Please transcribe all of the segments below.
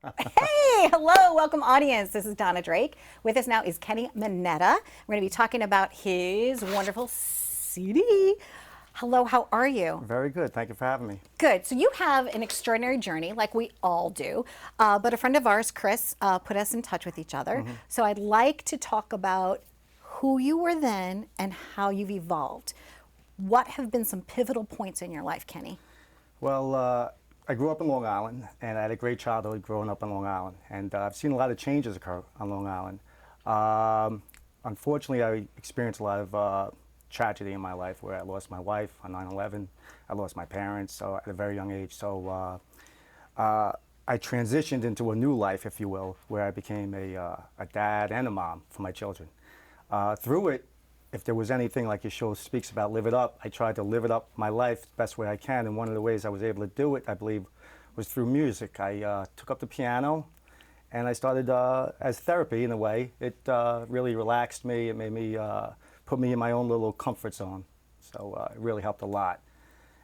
Hey, hello, welcome audience. This is Donna Drake. With us now is Kenny Mannetta. We're going to be talking about his wonderful CD. Hello, how are you? Very good. Thank you for having me. Good. So you have an extraordinary journey, like we all do. But a friend of ours, Chris, put us in touch with each other. So I'd like to talk about who you were then and how you've evolved. What have been some pivotal points in your life, Kenny? Well, I grew up in Long Island, and I had a great childhood growing up on Long Island. And I've seen a lot of changes occur on Long Island. Unfortunately, I experienced a lot of tragedy in my life where I lost my wife on 9/11. I lost my parents at a very young age. So I transitioned into a new life, if you will, where I became a dad and a mom for my children. Through it, if there was anything like your show speaks about, live it up, I tried to live it up my life the best way I can. And one of the ways I was able to do it, I believe, was through music. I took up the piano and I started as therapy in a way. It really relaxed me. It made me, put me in my own little comfort zone. So it really helped a lot.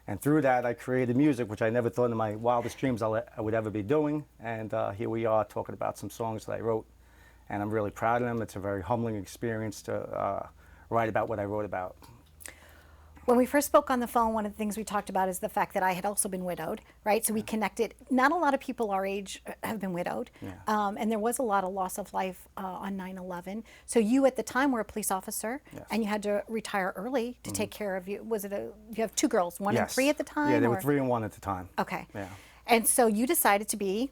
And through that, I created music, which I never thought in my wildest dreams I would ever be doing. And here we are talking about some songs that I wrote. And I'm really proud of them. It's a very humbling experience to write about what I wrote about. When we first spoke on the phone, one of the things we talked about is the fact that I had also been widowed, right? So we connected. Not a lot of people our age have been widowed. Yeah. And there was a lot of loss of life on 9/11. So you at the time were a police officer, Yes. and you had to retire early to take care of you. Was it you have two girls, one and Yes. three at the time? Yeah, they or? were 3 and 1 at the time. Okay. Yeah. And so you decided to be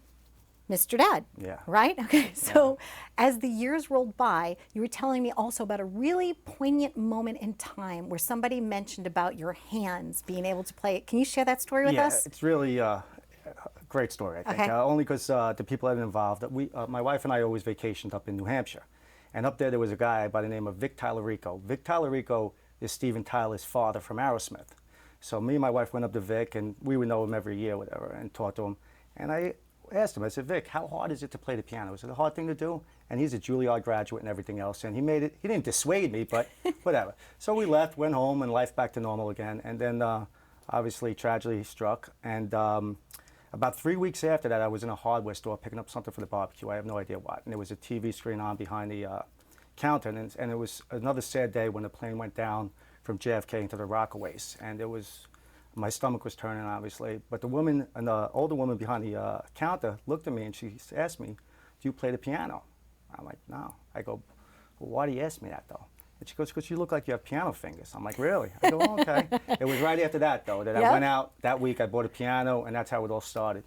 Mr. Dad. Yeah. Right? Okay. So as the years rolled by, you were telling me also about a really poignant moment in time where somebody mentioned about your hands being able to play it. Can you share that story with us? It's really a great story, I think. Okay. Only because the people that are involved, my wife and I always vacationed up in New Hampshire. And up there was a guy by the name of Vic Tallarico. Vic Tallarico is Steven Tyler's father from Aerosmith. So me and my wife went up to Vic, and we would know him every year, whatever, and talk to him. And I asked him, I said, Vic, how hard is it to play the piano? Is it a hard thing to do? And he's a Juilliard graduate and everything else, and he didn't dissuade me, but whatever. So we left, went home, and life back to normal again. And then obviously tragedy struck, and about 3 weeks after that, I was in a hardware store picking up something for the barbecue. I have no idea what. And there was a TV screen on behind the counter, and it was another sad day when the plane went down from JFK into the Rockaways. And my stomach was turning, obviously. But the woman, an older woman behind the counter, looked at me and she asked me, "Do you play the piano?" I'm like, "No." I go, "Well, why do you ask me that, though?" And she goes, "Because you look like you have piano fingers." I'm like, "Really?" I go, "Oh, okay." It was right after that, though, that I went out that week. I bought a piano, and that's how it all started.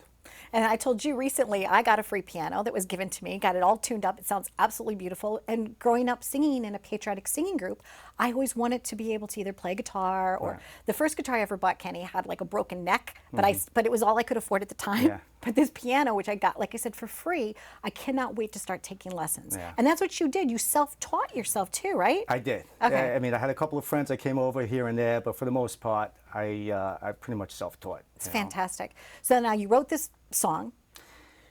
And I told you recently, I got a free piano that was given to me, got it all tuned up. It sounds absolutely beautiful. And growing up singing in a patriotic singing group, I always wanted to be able to either play guitar or the first guitar I ever bought, Kenny, had like a broken neck, but it was all I could afford at the time. Yeah. But this piano, which I got, like I said, for free, I cannot wait to start taking lessons. Yeah. And that's what you did. You self-taught yourself too, right? I did. Okay. I mean, I had a couple of friends that came over here and there, but for the most part, I pretty much self-taught. It's fantastic. So now you wrote this song.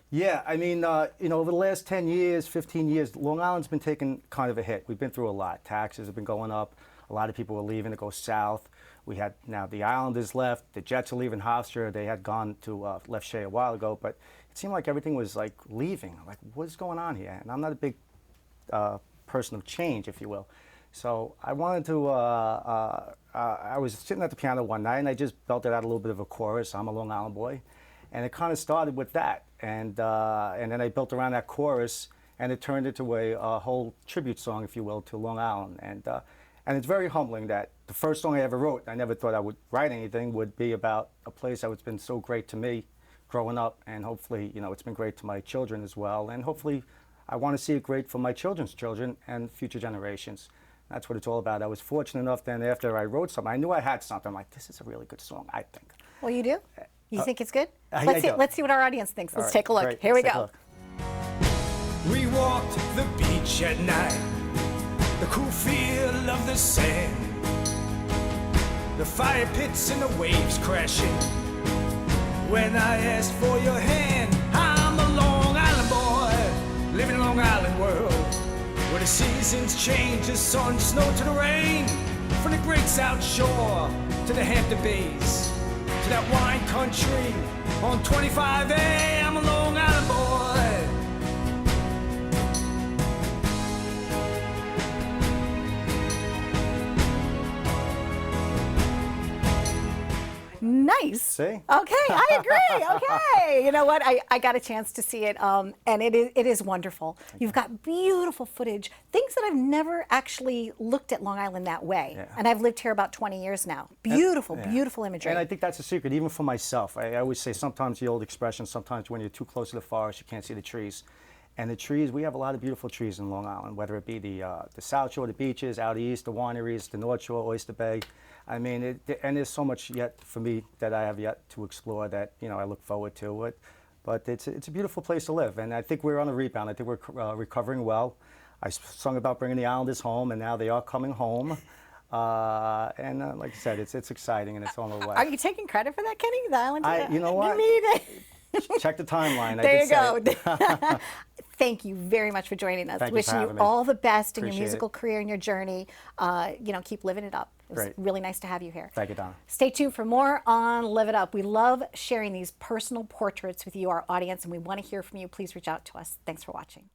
Yeah, I mean, over the last 10 years, 15 years, Long Island's been taking kind of a hit. We've been through a lot. Taxes have been going up. A lot of people were leaving to go south. We had now the Islanders left. The Jets are leaving Hofstra. They had gone to left Shea a while ago, but it seemed like everything was like leaving. Like, what's going on here? And I'm not a big person of change, if you will. So I wanted to, I was sitting at the piano one night and I just belted out a little bit of a chorus. I'm a Long Island boy. And it kind of started with that. And then I built around that chorus, and it turned into a whole tribute song, if you will, to Long Island. And it's very humbling that the first song I ever wrote, I never thought I would write anything, would be about a place that has been so great to me growing up. And hopefully, it's been great to my children as well. And hopefully, I want to see it great for my children's children and future generations. That's what it's all about. I was fortunate enough then after I wrote something, I knew I had something. I'm like, this is a really good song, I think. Well, you do? You think it's good? Yeah, Let's see what our audience thinks. Let's All right, take a look. great. Here we Let's go. take a look. We walked the beach at night, the cool feel of the sand, the fire pits and the waves crashing. When I asked for your hand, I'm a Long Island boy, living in Long Island world, where the seasons change, the sun, snow to the rain, from the great South Shore to the Hampton Bays, to that wine country on 25A. I'm a Long Island boy, Nice. See? Okay, I agree. Okay. You know what? I got a chance to see it, and it is wonderful. You've got beautiful footage, things that I've never actually looked at Long Island that way. Yeah. And I've lived here about 20 years now. Beautiful, Yeah. beautiful imagery. And I think that's a secret, even for myself. I always say sometimes the old expression, sometimes when you're too close to the forest, you can't see the trees. And the trees, we have a lot of beautiful trees in Long Island, whether it be the South Shore, the beaches, out east, the wineries, the North Shore, Oyster Bay. I mean, and there's so much yet for me that I have yet to explore that, you know, I look forward to it. But it's a beautiful place to live, and I think we're on a rebound. I think we're recovering well. I sung about bringing the Islanders home, and now they are coming home. Like I said, it's exciting, and it's on the way. Are you taking credit for that, Kenny? The Islanders? You know what? Check the timeline. There you go. Thank you very much for joining us. Thank you for Wishing you having me. all the best in your Appreciate musical it. career and your journey. You know, keep living it up. It was Great. really nice to have you here. Thank you, Donna. Stay tuned for more on Live It Up. We love sharing these personal portraits with you, our audience, and we want to hear from you. Please reach out to us. Thanks for watching.